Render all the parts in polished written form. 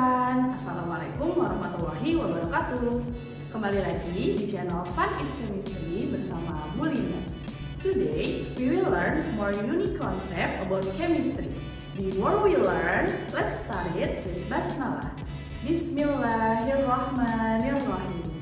everyone, Assalamualaikum warahmatullahi wabarakatuh. Kembali lagi di channel Fun is Chemistry bersama Bu Linda. Today, we will learn more unique concept about chemistry. Before we learn, let's start it with Basmalah. Bismillahirrahmanirrahim.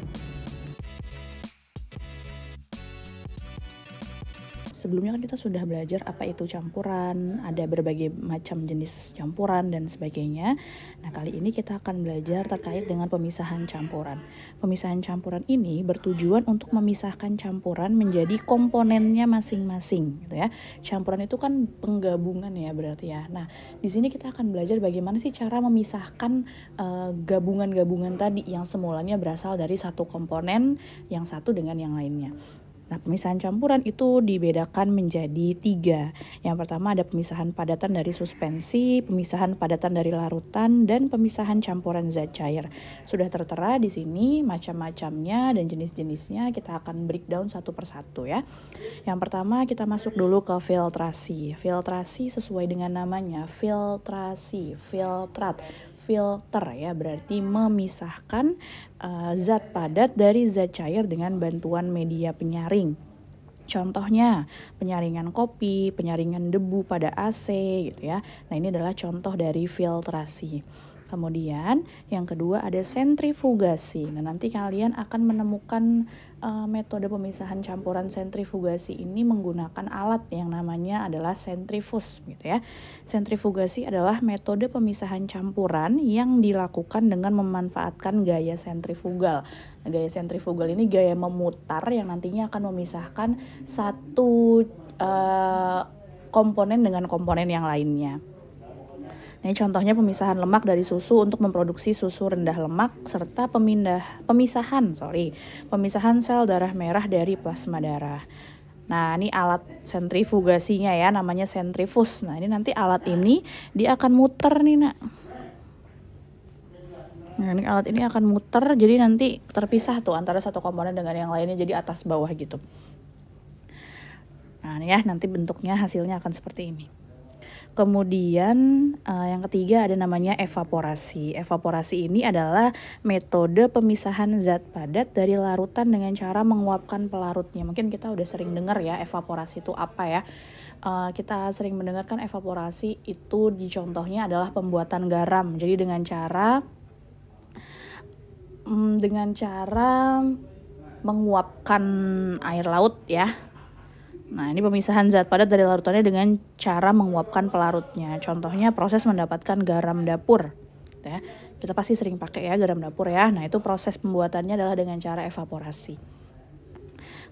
Sebelumnya kan kita sudah belajar apa itu campuran, ada berbagai macam jenis campuran dan sebagainya. Nah, kali ini kita akan belajar terkait dengan pemisahan campuran. Pemisahan campuran ini bertujuan untuk memisahkan campuran menjadi komponennya masing-masing, gitu ya. Campuran itu kan penggabungan ya berarti ya. Nah, di sini kita akan belajar bagaimana sih cara memisahkan gabungan-gabungan tadi yang semulanya berasal dari satu komponen yang satu dengan yang lainnya. Nah, pemisahan campuran itu dibedakan menjadi 3. Yang pertama ada pemisahan padatan dari suspensi, pemisahan padatan dari larutan, dan pemisahan campuran zat cair. Sudah tertera di sini macam-macamnya dan jenis-jenisnya, kita akan breakdown satu persatu ya. Yang pertama kita masuk dulu ke filtrasi. Filtrasi sesuai dengan namanya, filtrasi, filtrat. Filter ya, berarti memisahkan zat padat dari zat cair dengan bantuan media penyaring. Contohnya penyaringan kopi, penyaringan debu pada AC gitu ya. Nah, ini adalah contoh dari filtrasi. Kemudian yang kedua ada sentrifugasi. Nah, nanti kalian akan menemukan metode pemisahan campuran sentrifugasi ini menggunakan alat yang namanya adalah sentrifus gitu ya. Sentrifugasi adalah metode pemisahan campuran yang dilakukan dengan memanfaatkan gaya sentrifugal. Nah, gaya sentrifugal ini gaya memutar yang nantinya akan memisahkan satu komponen dengan komponen yang lainnya. Ini contohnya pemisahan lemak dari susu untuk memproduksi susu rendah lemak serta pemisahan sel darah merah dari plasma darah. Nah, ini alat sentrifugasinya ya, namanya sentrifus. Nah, ini nanti alat ini dia akan muter nih, Nak. Nah, ini alat ini akan muter, jadi nanti terpisah tuh antara satu komponen dengan yang lainnya, jadi atas bawah gitu. Nah, ini ya, nanti bentuknya hasilnya akan seperti ini. Kemudian yang ketiga ada namanya evaporasi. Evaporasi ini adalah metode pemisahan zat padat dari larutan dengan cara menguapkan pelarutnya. Mungkin kita udah sering dengar ya evaporasi itu apa ya. Kita sering mendengarkan evaporasi itu di contohnya adalah pembuatan garam. Jadi dengan cara menguapkan air laut ya. Nah, ini pemisahan zat padat dari larutannya dengan cara menguapkan pelarutnya. Contohnya proses mendapatkan garam dapur. Ya, kita pasti sering pakai ya garam dapur ya. Nah, itu proses pembuatannya adalah dengan cara evaporasi.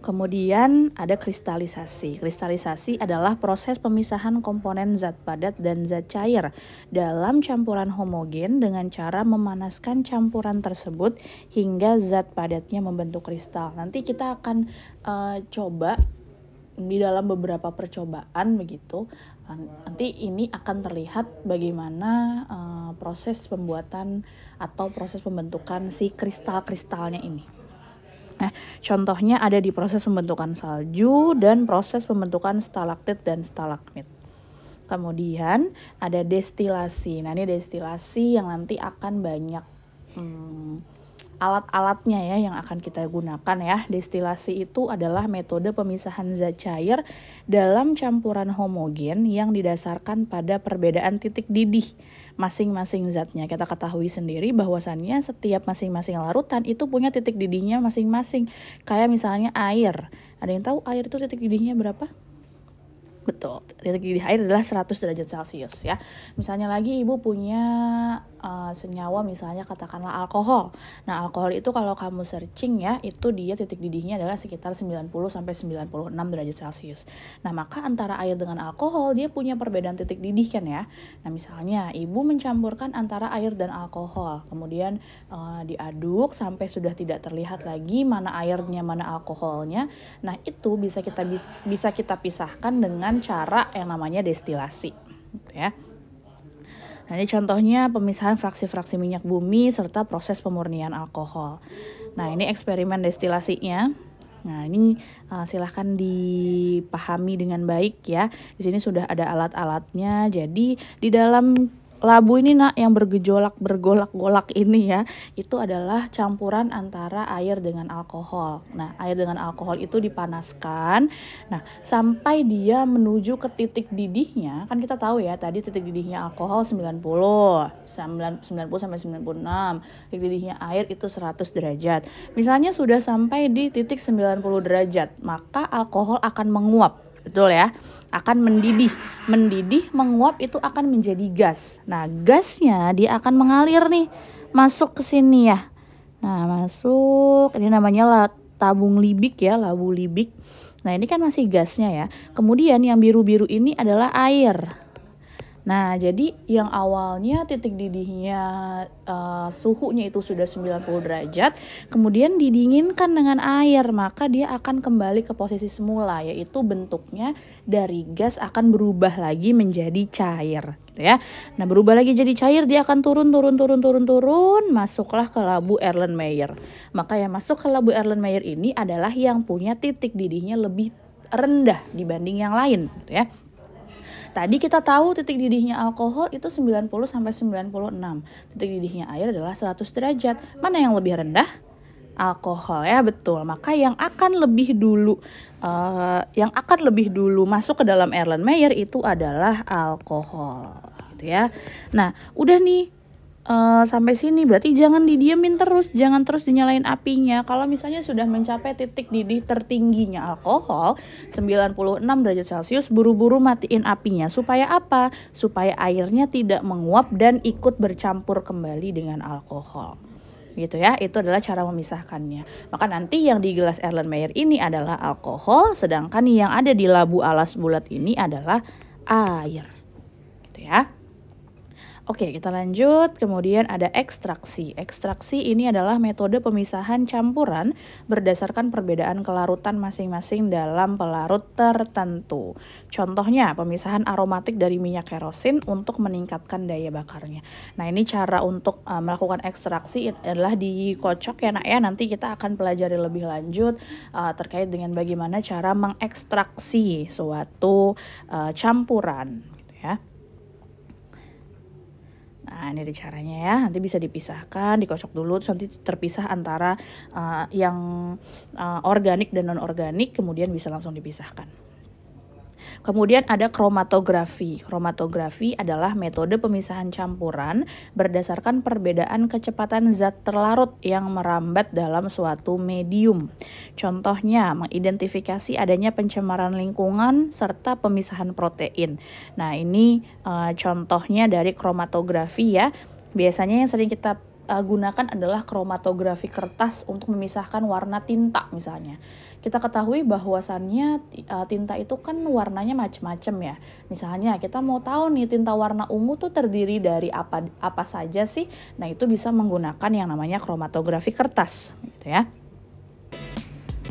Kemudian ada kristalisasi. Kristalisasi adalah proses pemisahan komponen zat padat dan zat cair dalam campuran homogen dengan cara memanaskan campuran tersebut hingga zat padatnya membentuk kristal. Nanti kita akan coba di dalam beberapa percobaan begitu. Nanti ini akan terlihat bagaimana proses pembuatan atau proses pembentukan si kristal-kristalnya ini. Nah, contohnya ada di proses pembentukan salju dan proses pembentukan stalaktit dan stalagmit. Kemudian ada destilasi. Nah, ini destilasi yang nanti akan banyak alat-alatnya ya yang akan kita gunakan ya. Destilasi itu adalah metode pemisahan zat cair dalam campuran homogen yang didasarkan pada perbedaan titik didih masing-masing zatnya. Kita ketahui sendiri bahwasannya setiap masing-masing larutan itu punya titik didihnya masing-masing. Kayak misalnya air. Ada yang tahu air itu titik didihnya berapa? Betul, titik didih air adalah 100 derajat Celcius ya. Misalnya lagi ibu punya senyawa misalnya katakanlah alkohol. Nah, alkohol itu kalau kamu searching ya, itu dia titik didihnya adalah sekitar 90 sampai 96 derajat Celcius. Nah, maka antara air dengan alkohol dia punya perbedaan titik didih kan ya. Nah, misalnya ibu mencampurkan antara air dan alkohol. Kemudian diaduk sampai sudah tidak terlihat lagi mana airnya, mana alkoholnya. Nah, itu bisa kita pisahkan dengan cara yang namanya destilasi gitu ya. Nah, ini contohnya pemisahan fraksi-fraksi minyak bumi serta proses pemurnian alkohol. Nah, ini eksperimen destilasinya. Nah, ini silahkan dipahami dengan baik ya. Di sini sudah ada alat-alatnya. Jadi di dalam labu ini nak yang bergolak-golak ini ya, itu adalah campuran antara air dengan alkohol. Nah, air dengan alkohol itu dipanaskan. Nah, sampai dia menuju ke titik didihnya, kan kita tahu ya tadi titik didihnya alkohol 90 sampai 96. Titik didihnya air itu 100 derajat. Misalnya sudah sampai di titik 90 derajat, maka alkohol akan menguap. Betul ya, akan mendidih, menguap itu akan menjadi gas. Nah, gasnya dia akan mengalir nih, masuk ke sini ya. Nah, masuk, ini namanya tabung libik ya, labu libik. Nah, ini kan masih gasnya ya. Kemudian yang biru-biru ini adalah air. Nah, jadi yang awalnya titik didihnya suhunya itu sudah 90 derajat, kemudian didinginkan dengan air, maka dia akan kembali ke posisi semula, yaitu bentuknya dari gas akan berubah lagi menjadi cair, gitu ya. Nah, berubah lagi jadi cair, dia akan turun, masuklah ke labu Erlenmeyer. Maka yang masuk ke labu Erlenmeyer ini adalah yang punya titik didihnya lebih rendah dibanding yang lain, gitu ya. Tadi kita tahu titik didihnya alkohol itu 90 sampai 96. Titik didihnya air adalah 100 derajat. Mana yang lebih rendah? Alkohol ya, betul. Maka yang akan lebih dulu masuk ke dalam Erlenmeyer itu adalah alkohol, gitu ya. Nah, udah nih sampai sini berarti jangan didiemin terus, jangan terus dinyalain apinya. Kalau misalnya sudah mencapai titik didih tertingginya alkohol 96 derajat Celcius, buru-buru matiin apinya. Supaya apa? Supaya airnya tidak menguap dan ikut bercampur kembali dengan alkohol. Gitu ya, itu adalah cara memisahkannya. Maka nanti yang di gelas Erlenmeyer ini adalah alkohol, sedangkan yang ada di labu alas bulat ini adalah air. Gitu ya. Oke, kita lanjut. Kemudian ada ekstraksi. Ekstraksi ini adalah metode pemisahan campuran berdasarkan perbedaan kelarutan masing-masing dalam pelarut tertentu. Contohnya, pemisahan aromatik dari minyak kerosin untuk meningkatkan daya bakarnya. Nah, ini cara untuk melakukan ekstraksi adalah dikocok ya nak ya. Nanti kita akan pelajari lebih lanjut terkait dengan bagaimana cara mengekstraksi suatu campuran, gitu ya. Nah, ini ada caranya ya, nanti bisa dipisahkan, dikocok dulu, terus nanti terpisah antara yang organik dan non-organik, kemudian bisa langsung dipisahkan. Kemudian ada kromatografi. Kromatografi adalah metode pemisahan campuran berdasarkan perbedaan kecepatan zat terlarut yang merambat dalam suatu medium. Contohnya, mengidentifikasi adanya pencemaran lingkungan serta pemisahan protein. Nah, ini contohnya dari kromatografi ya. Biasanya yang sering kita gunakan adalah kromatografi kertas untuk memisahkan warna tinta misalnya. Kita ketahui bahwasannya tinta itu kan warnanya macam-macam ya. Misalnya kita mau tahu nih tinta warna ungu tuh terdiri dari apa saja sih. Nah, itu bisa menggunakan yang namanya kromatografi kertas, gitu ya.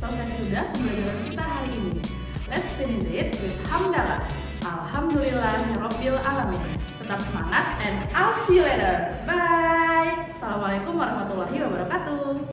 Selesai sudah pembelajaran kita hari ini. Let's finish it with hamdalah. Alhamdulillahirabbil alamin. Tetap semangat and I'll see you later. Bye. Assalamualaikum warahmatullahi wabarakatuh.